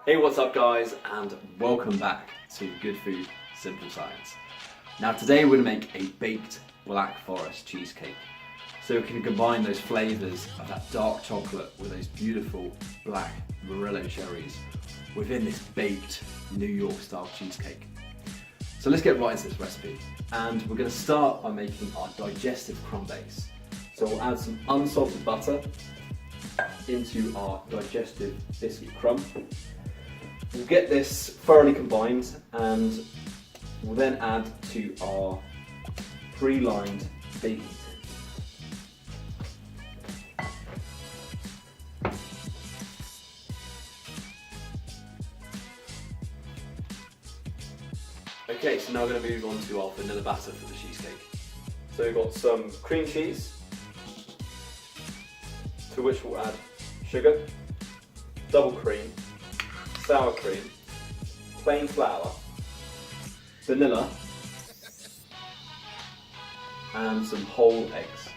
Hey, what's up guys, and welcome back to Good Food, Simple Science. Now today we're going to make a baked Black Forest cheesecake. So we can combine those flavours of that dark chocolate with those beautiful black Morello cherries within this baked New York style cheesecake. So let's get right into this recipe, and we're going to start by making our digestive crumb base. So we'll add some unsalted butter into our digestive biscuit crumb. We'll get this thoroughly combined, and we'll then add to our pre-lined baking tin. Okay, so now we're going to move on to our vanilla batter for the cheesecake. So we've got some cream cheese, to which we'll add sugar, double cream, sour cream, plain flour, vanilla, and some whole eggs.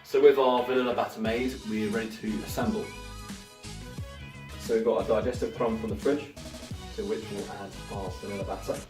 So with our vanilla batter made, we're ready to assemble. So we've got our digestive crumb from the fridge, to which we'll add our vanilla batter.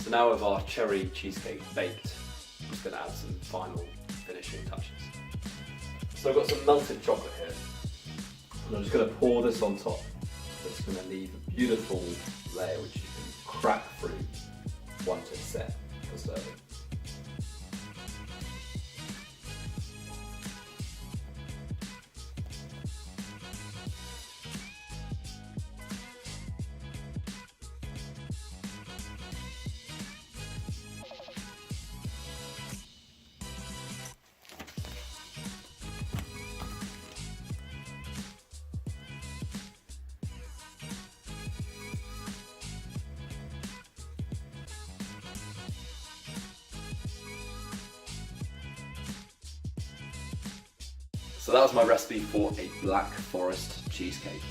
So now with our cherry cheesecake baked, I'm just going to add some final finishing touches. So I've got some melted chocolate here, and I'm just going to pour this on top. It's going to leave a beautiful layer which you can crack through once it's set for serving. So that was my recipe for a Black Forest cheesecake.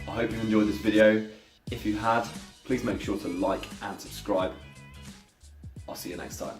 I hope you enjoyed this video. If you had, please make sure to like and subscribe. I'll see you next time.